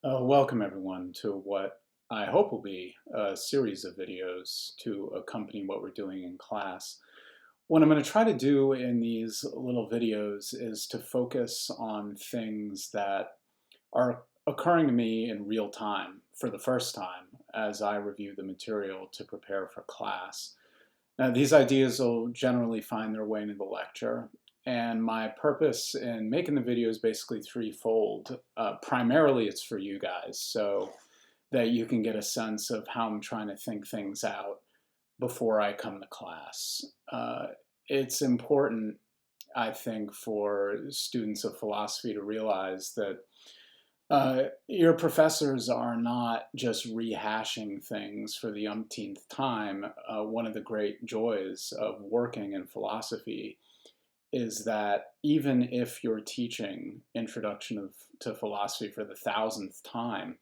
Welcome everyone to what I hope will be a series of videos to accompany what we're doing in class. What I'm going to try to do in these little videos is to focus on things that are occurring to me in real time for the first time as I review the material to prepare for class. Now, these ideas will generally find their way into the lecture, and my purpose in making the video is basically threefold. Primarily, it's for you guys, so that you can get a sense of how I'm trying to think things out before I come to class. It's important, I think, for students of philosophy to realize that your professors are not just rehashing things for the umpteenth time. One of the great joys of working in philosophy is that even if you're teaching Introduction to Philosophy for the thousandth time,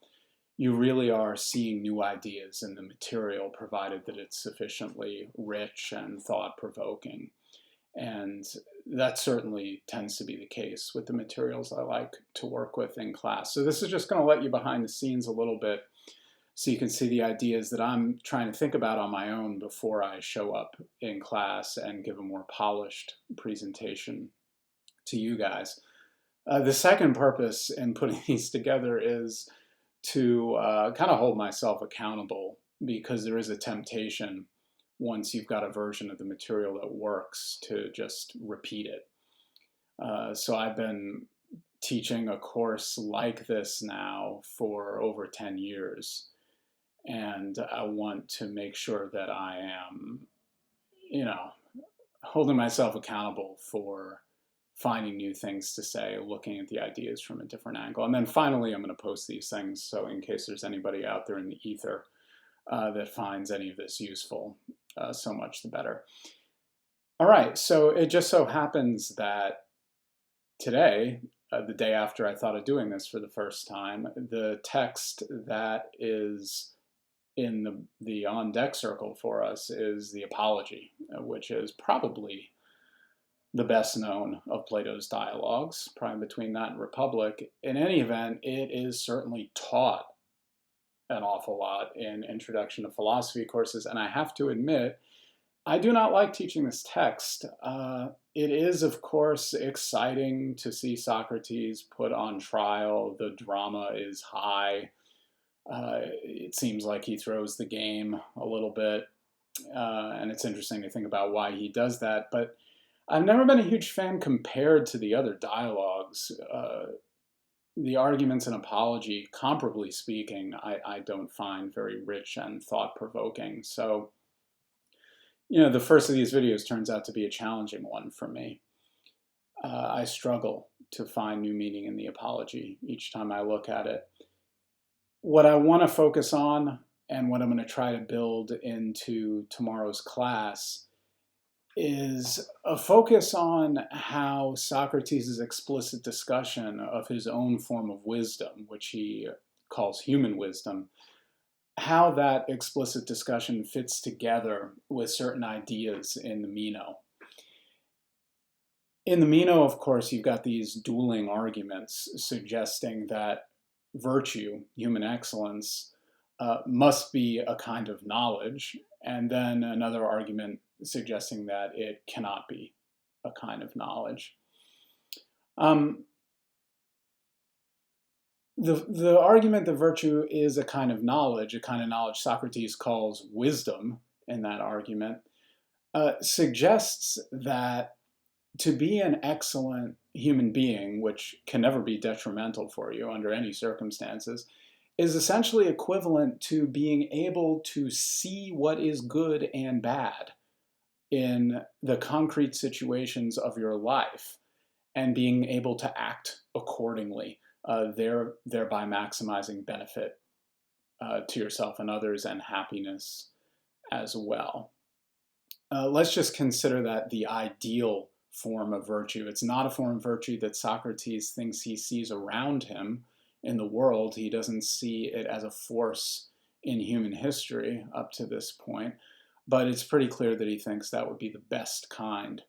you really are seeing new ideas in the material, provided that it's sufficiently rich and thought-provoking. And that certainly tends to be the case with the materials I like to work with in class. So this is just going to let you behind the scenes a little bit so you can see the ideas that I'm trying to think about on my own before I show up in class and give a more polished presentation to you guys. The second purpose in putting these together is to kind of hold myself accountable, because there is a temptation once you've got a version of the material that works to just repeat it. So I've been teaching a course like this now for over 10 years. And I want to make sure that I am, holding myself accountable for finding new things to say, looking at the ideas from a different angle. And then finally, I'm going to post these things, so in case there's anybody out there in the ether that finds any of this useful, so much the better. All right, so it just so happens that today, the day after I thought of doing this for the first time, the text that is in the on deck circle for us is the Apology, which is probably the best known of Plato's dialogues, probably between that and Republic. In any event, it is certainly taught an awful lot in Introduction to Philosophy courses, and I have to admit, I do not like teaching this text. It is, of course, exciting to see Socrates put on trial. The drama is high. It seems like he throws the game a little bit, and it's interesting to think about why he does that. But I've never been a huge fan compared to the other dialogues. The arguments in Apology, comparably speaking, I don't find very rich and thought-provoking. So, the first of these videos turns out to be a challenging one for me. I struggle to find new meaning in the Apology each time I look at it. What I want to focus on, and what I'm going to try to build into tomorrow's class, is a focus on how Socrates' explicit discussion of his own form of wisdom, which he calls human wisdom, how that explicit discussion fits together with certain ideas in the Meno. In the Meno, of course, you've got these dueling arguments suggesting that virtue, human excellence, must be a kind of knowledge, and then another argument suggesting that it cannot be a kind of knowledge. The argument that virtue is a kind of knowledge Socrates calls wisdom in that argument, suggests that to be an excellent human being, which can never be detrimental for you under any circumstances, is essentially equivalent to being able to see what is good and bad in the concrete situations of your life and being able to act accordingly, thereby maximizing benefit to yourself and others and happiness as well. Let's just consider that the ideal form of virtue. It's not a form of virtue that Socrates thinks he sees around him in the world. He doesn't see it as a force in human history up to this point, but it's pretty clear that he thinks that would be the best kind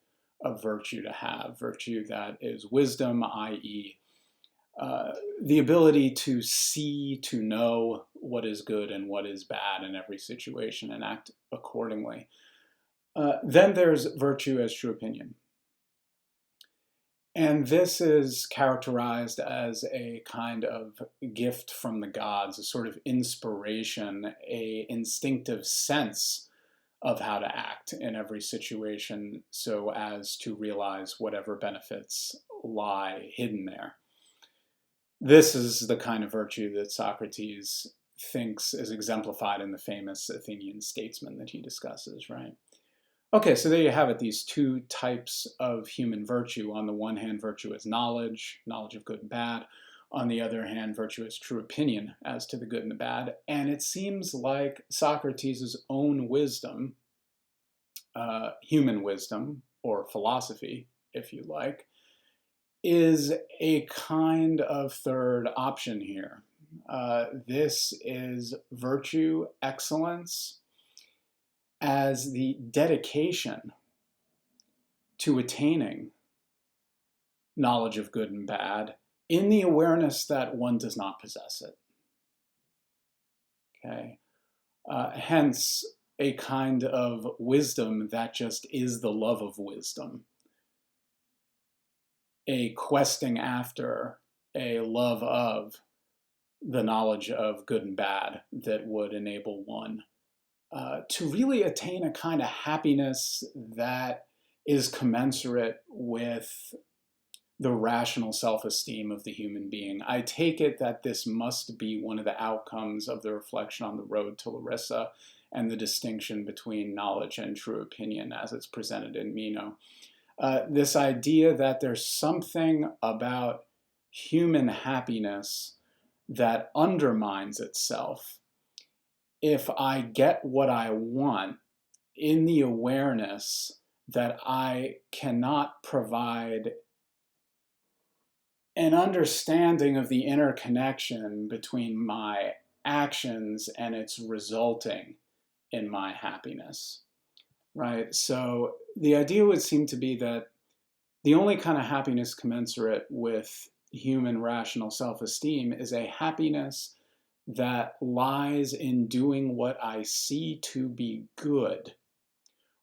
of virtue to have, virtue that is wisdom, i.e., the ability to see, to know what is good and what is bad in every situation and act accordingly. Then there's virtue as true opinion. And this is characterized as a kind of gift from the gods, a sort of inspiration, a instinctive sense of how to act in every situation so as to realize whatever benefits lie hidden there. This is the kind of virtue that Socrates thinks is exemplified in the famous Athenian statesman that he discusses, right? Okay, so there you have it, these two types of human virtue. On the one hand, virtue is knowledge, knowledge of good and bad. On the other hand, virtue is true opinion as to the good and the bad. And it seems like Socrates' own wisdom, human wisdom, or philosophy, if you like, is a kind of third option here. This is virtue, excellence, as the dedication to attaining knowledge of good and bad in the awareness that one does not possess it. Okay, hence a kind of wisdom that just is the love of wisdom, a questing after, a love of the knowledge of good and bad that would enable one to really attain a kind of happiness that is commensurate with the rational self-esteem of the human being. I take it that this must be one of the outcomes of the reflection on the road to Larissa and the distinction between knowledge and true opinion as it's presented in Meno. This idea that there's something about human happiness that undermines itself if I get what I want in the awareness that I cannot provide an understanding of the interconnection between my actions and its resulting in my happiness, right? So the idea would seem to be that the only kind of happiness commensurate with human rational self-esteem is a happiness that lies in doing what I see to be good.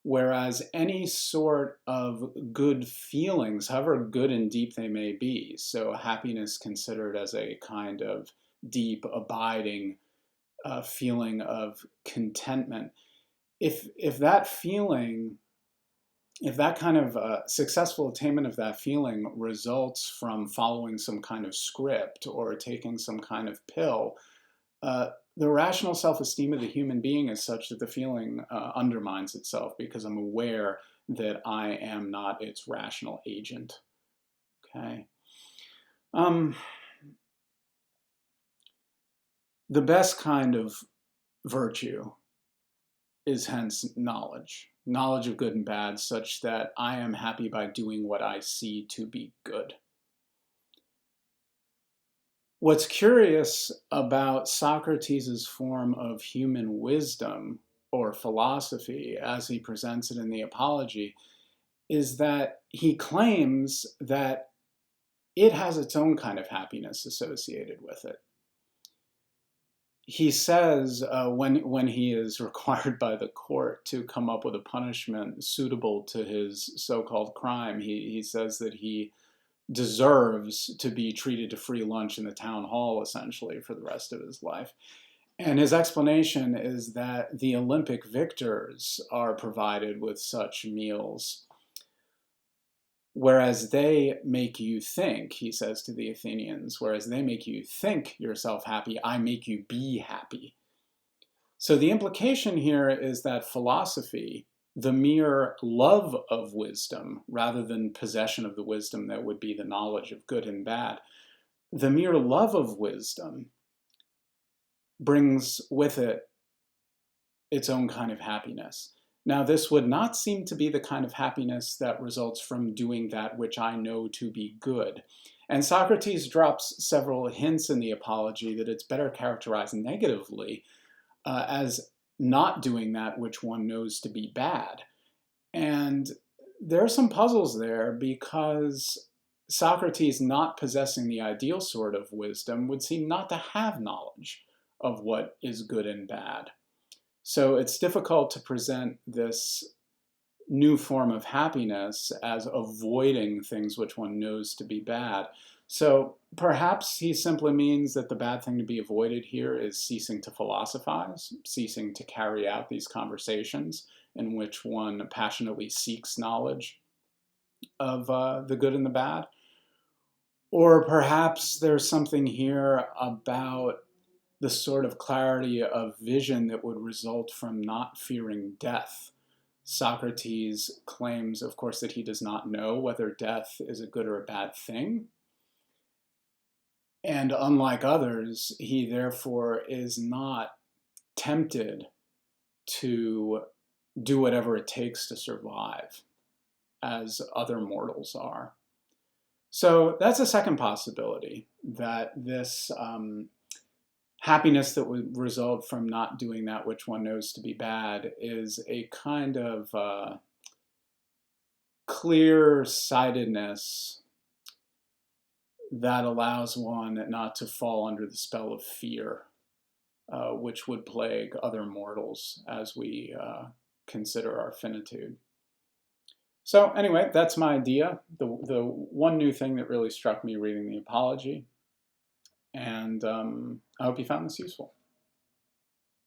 Whereas any sort of good feelings, however good and deep they may be, so happiness considered as a kind of deep, abiding feeling of contentment, if that feeling, if that kind of successful attainment of that feeling results from following some kind of script or taking some kind of pill, the rational self-esteem of the human being is such that the feeling undermines itself because I'm aware that I am not its rational agent. Okay. The best kind of virtue is hence knowledge. Knowledge of good and bad such that I am happy by doing what I see to be good. What's curious about Socrates' form of human wisdom or philosophy as he presents it in the Apology is that he claims that it has its own kind of happiness associated with it. He says when he is required by the court to come up with a punishment suitable to his so-called crime, he says that he deserves to be treated to free lunch in the town hall, essentially, for the rest of his life. And his explanation is that the Olympic victors are provided with such meals, whereas they make you think, he says to the Athenians, whereas they make you think yourself happy, I make you be happy. So the implication here is that philosophy, the mere love of wisdom, rather than possession of the wisdom that would be the knowledge of good and bad, the mere love of wisdom brings with it its own kind of happiness. Now, this would not seem to be the kind of happiness that results from doing that which I know to be good. And Socrates drops several hints in the Apology that it's better characterized negatively as not doing that which one knows to be bad. And there are some puzzles there because Socrates, not possessing the ideal sort of wisdom, would seem not to have knowledge of what is good and bad. So it's difficult to present this new form of happiness as avoiding things which one knows to be bad. So perhaps he simply means that the bad thing to be avoided here is ceasing to philosophize, ceasing to carry out these conversations in which one passionately seeks knowledge of the good and the bad. Or perhaps there's something here about the sort of clarity of vision that would result from not fearing death. Socrates claims, of course, that he does not know whether death is a good or a bad thing. And unlike others, he therefore is not tempted to do whatever it takes to survive, as other mortals are. So that's a second possibility, that this happiness that would result from not doing that which one knows to be bad is a kind of clear-sightedness that allows one not to fall under the spell of fear, which would plague other mortals as we consider our finitude. So anyway, that's my idea. The one new thing that really struck me reading the Apology. And I hope you found this useful.